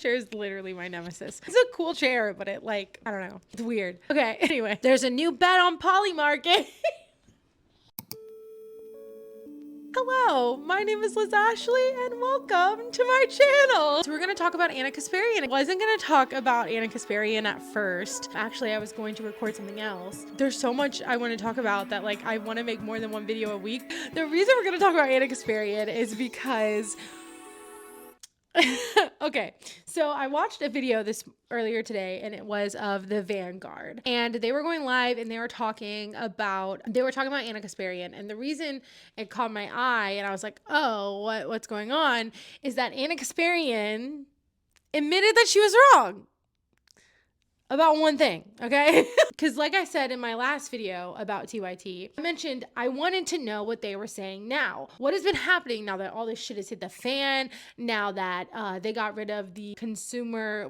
chair is literally my nemesis. It's a cool chair, but it like, I don't know. It's weird. Okay, anyway, there's a new bet on Polymarket. Hello, my name is Liz Ashley and welcome to my channel. So we're gonna talk about Anna Kasparian. I wasn't gonna talk about Anna Kasparian at first. Actually, I was going to record something else. There's so much I want to talk about that like I want to make more than one video a week. The reason we're gonna talk about Anna Kasparian is because okay, so I watched a video this earlier today and it was of the Vanguard and they were going live and they were talking about Anna Kasparian, and the reason it caught my eye and I was like, oh, what's going on is that Anna Kasparian admitted that she was wrong about one thing, okay? Because like I said in my last video about TYT, I mentioned I wanted to know what they were saying now. What has been happening now that all this shit has hit the fan, now that they got rid of the Consumer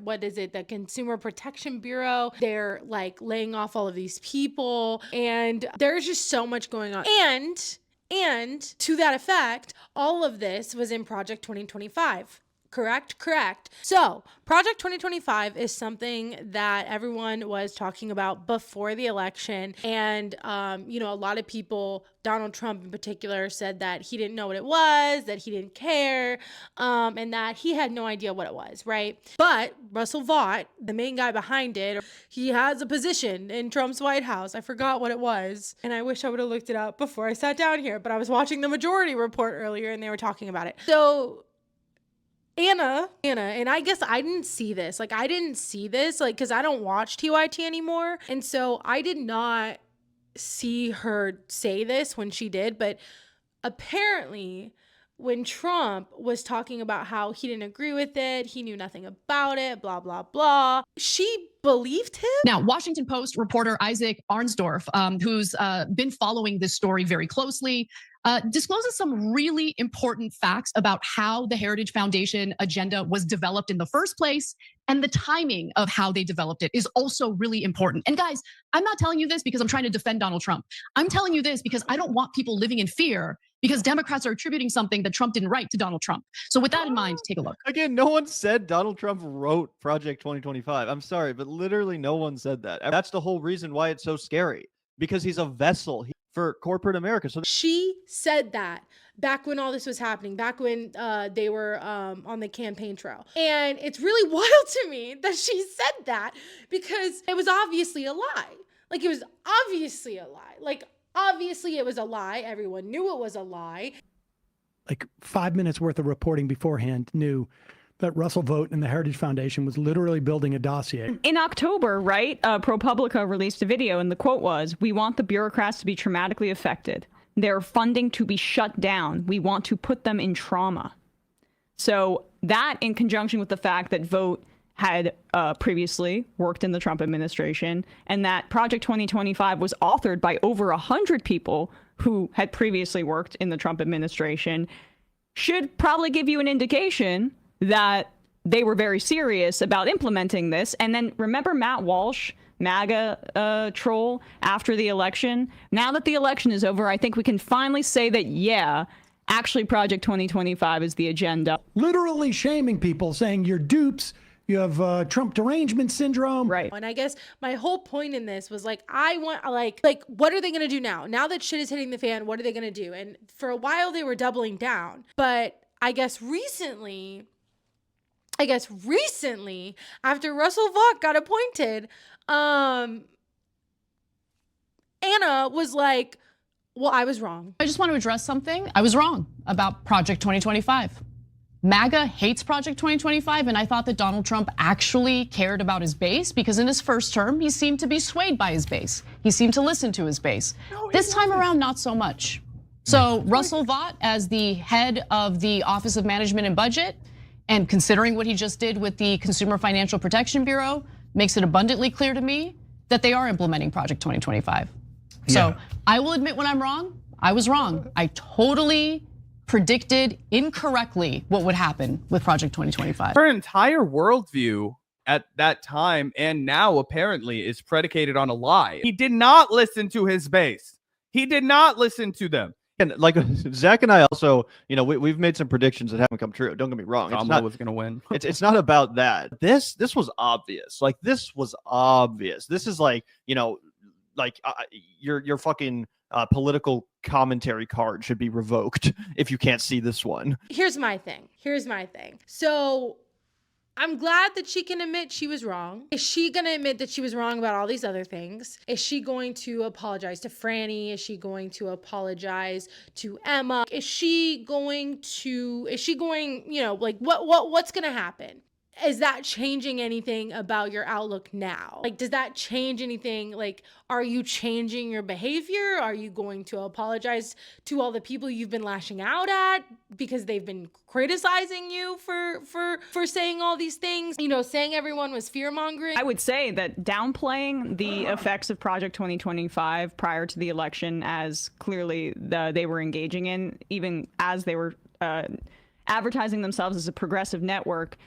Protection Bureau. They're like laying off all of these people and there's just so much going on. And to that effect, all of this was in Project 2025. Correct. So Project 2025 is something that everyone was talking about before the election. And, a lot of people, Donald Trump in particular, said that he didn't know what it was, that he didn't care, and that he had no idea what it was, right? But Russell Vought, the main guy behind it, he has a position in Trump's White House. I forgot what it was. And I wish I would have looked it up before I sat down here, but I was watching the Majority Report earlier and they were talking about it. So Anna, and I guess I didn't see this, because I don't watch TYT anymore. And so I did not see her say this when she did, but apparently when Trump was talking about how he didn't agree with it, he knew nothing about it, blah, blah, blah, she believed him. Now, Washington Post reporter Isaac Arnsdorf, who's been following this story very closely, discloses some really important facts about how the Heritage Foundation agenda was developed in the first place, and the timing of how they developed it is also really important. And guys, I'm not telling you this because I'm trying to defend Donald Trump. I'm telling you this because I don't want people living in fear because Democrats are attributing something that Trump didn't write to Donald Trump. So with that in mind, take a look. Again, no one said Donald Trump wrote Project 2025. I'm sorry, but literally no one said that. That's the whole reason why it's so scary, because he's a vessel for corporate America. So she said that back when all this was happening, back when they were on the campaign trail. And it's really wild to me that she said that because it was obviously a lie. Like, it was obviously a lie. Like, obviously it was a lie. Everyone knew it was a lie. Like 5 minutes worth of reporting beforehand knew that Russell Vought and the Heritage Foundation was literally building a dossier. In October, right, ProPublica released a video and the quote was, "We want the bureaucrats to be traumatically affected. Their funding to be shut down. We want to put them in trauma." So that, in conjunction with the fact that Vought had previously worked in the Trump administration and that Project 2025 was authored by over 100 people who had previously worked in the Trump administration, should probably give you an indication that they were very serious about implementing this. And then remember Matt Walsh, MAGA troll, after the election? Now that the election is over, I think we can finally say that, yeah, actually Project 2025 is the agenda. Literally shaming people, saying you're dupes, you have Trump derangement syndrome. Right. And I guess my whole point in this was like, I want like, what are they going to do now? Now that shit is hitting the fan, what are they going to do? And for a while they were doubling down, but I guess recently, after Russell Vought got appointed, Anna was like, well, I was wrong. I just want to address something. I was wrong about Project 2025. MAGA hates Project 2025, and I thought that Donald Trump actually cared about his base because in his first term, he seemed to be swayed by his base. He seemed to listen to his base. This time around, not so much. So Russell Vought, as the head of the Office of Management and Budget, and considering what he just did with the Consumer Financial Protection Bureau, makes it abundantly clear to me that they are implementing Project 2025. So I will admit when I'm wrong, I was wrong. I totally predicted incorrectly what would happen with Project 2025. Her entire worldview at that time and now apparently is predicated on a lie. He did not listen to his base. He did not listen to them. And like Zach and I also, we've made some predictions that haven't come true. Don't get me wrong. Kamala was going to win. It's not about that. This was obvious. Like, this was obvious. This is like, your fucking political commentary card should be revoked if you can't see this one. Here's my thing. So I'm glad that she can admit she was wrong. Is she going to admit that she was wrong about all these other things? Is she going to apologize to Franny? Is she going to apologize to Emma? Is she going, what's going to happen? Is that changing anything about your outlook now? Like, does that change anything? Like, are you changing your behavior? Are you going to apologize to all the people you've been lashing out at because they've been criticizing you for saying all these things? Saying everyone was fear-mongering. I would say that downplaying the effects of Project 2025 prior to the election, as clearly they were engaging in, even as they were advertising themselves as a progressive network,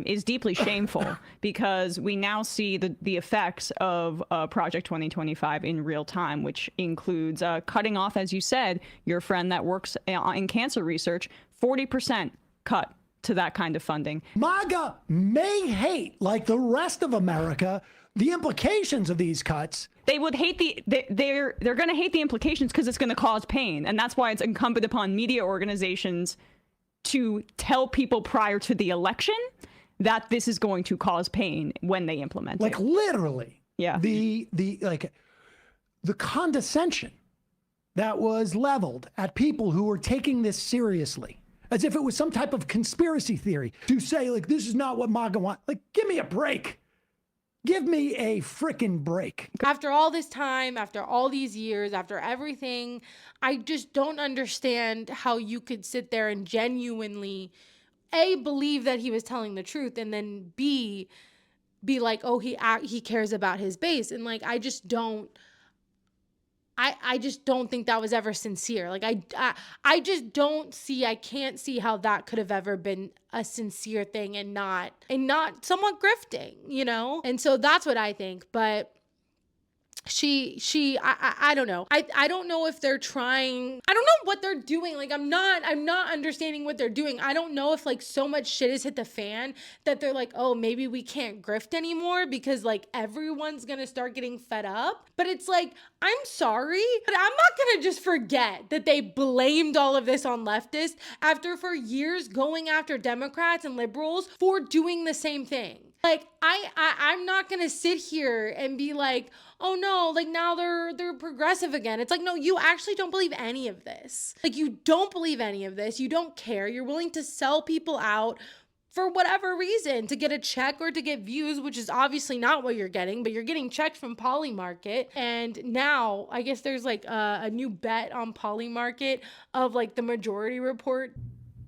is deeply shameful because we now see the effects of Project 2025 in real time, which includes cutting off, as you said, your friend that works in cancer research, 40% cut to that kind of funding. MAGA may hate, like the rest of America, the implications of these cuts. They would hate they're going to hate the implications because it's going to cause pain. And that's why it's incumbent upon media organizations to tell people prior to the election that this is going to cause pain when they implement it. Like, literally. Yeah. The condescension that was leveled at people who were taking this seriously, as if it was some type of conspiracy theory, to say, like, this is not what MAGA want. Like, give me a break. Give me a frickin' break. After all this time, after all these years, after everything, I just don't understand how you could sit there and genuinely, A, believe that he was telling the truth, and then B, be like, oh, he cares about his base. And like, I just don't think that was ever sincere. Like, I just I can't see how that could have ever been a sincere thing and not somewhat grifting, And so that's what I think. But I don't know. I don't know if they're trying. I don't know what they're doing. Like, I'm not understanding what they're doing. I don't know if like so much shit has hit the fan that they're like, oh, maybe we can't grift anymore because like everyone's gonna start getting fed up. But it's like, I'm sorry, but I'm not gonna just forget that they blamed all of this on leftists after for years going after Democrats and liberals for doing the same thing. Like, I'm not gonna sit here and be like, oh no, like now they're progressive again. It's like, no, you actually don't believe any of this. Like, you don't believe any of this. You don't care. You're willing to sell people out for whatever reason, to get a check or to get views, which is obviously not what you're getting, but you're getting checked from Polymarket. And now I guess there's like a new bet on Polymarket of like the majority report.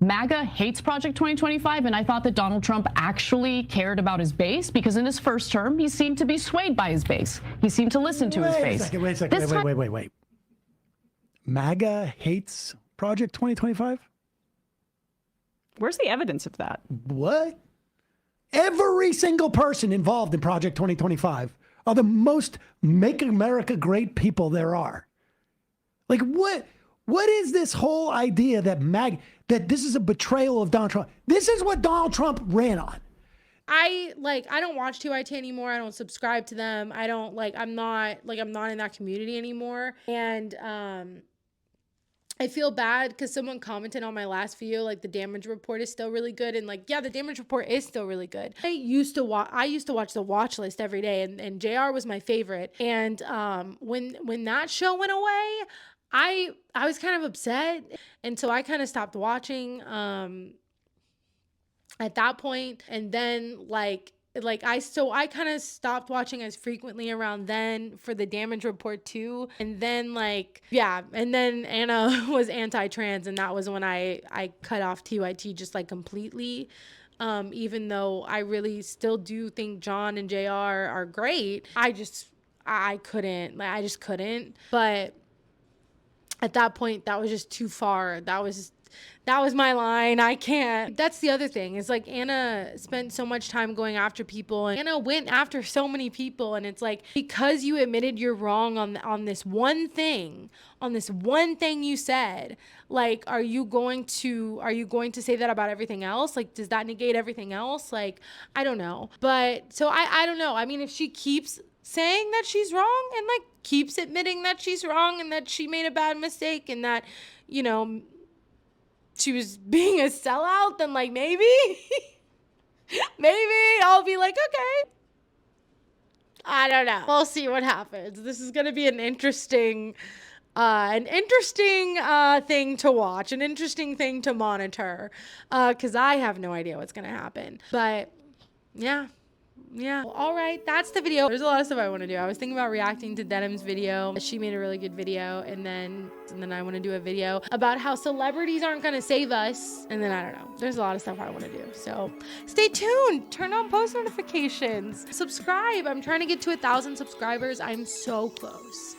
MAGA hates Project 2025, and I thought that Donald Trump actually cared about his base because in his first term, he seemed to be swayed by his base. He seemed to listen to his base. Wait a second. Wait. MAGA hates Project 2025? Where's the evidence of that? What? Every single person involved in Project 2025 are the most make America great people there are. Like, what is this whole idea that this is a betrayal of Donald Trump? This is what Donald Trump ran on. I don't watch TYT anymore. I don't subscribe to them. I'm not in that community anymore. And I feel bad because someone commented on my last video, like, the damage report is still really good. And like, yeah, the damage report is still really good. I used to watch the watch list every day, and JR was my favorite. And when that show went away, I was kind of upset, and so I kind of stopped watching at that point. And then I kind of stopped watching as frequently around then for the damage report too. And then and then Anna was anti-trans, and that was when I cut off TYT just like completely. Even though I really still do think John and JR are great, I just couldn't. But at that point, that was just too far. that was my line. I can't. That's the other thing is like Anna spent so much time going after people, and Anna went after so many people. And it's like, because you admitted you're wrong on this one thing, you said, like, are you going to say that about everything else? Like, does that negate everything else? Like, I don't know. But so I don't know. I mean, if she keeps saying that she's wrong and like keeps admitting that she's wrong and that she made a bad mistake and that, you know, she was being a sellout, then like maybe I'll be like, okay. I don't know. We'll see what happens. This is gonna be an interesting thing to watch, an interesting thing to monitor, because I have no idea what's gonna happen. But yeah. Well, all right, that's the video. There's a lot of stuff I want to do. I was thinking about reacting to Denim's video. She made a really good video, and then I want to do a video about how celebrities aren't going to save us. And then I don't know. There's a lot of stuff I want to do. So stay tuned. Turn on post notifications. Subscribe. I'm trying to get to 1,000 subscribers. I'm so close.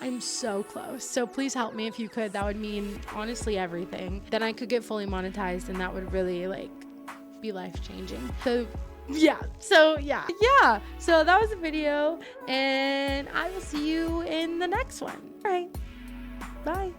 So please help me if you could. That would mean honestly everything. Then I could get fully monetized, and that would really like be life-changing. So that was the video, and I will see you in the next one. All right, bye.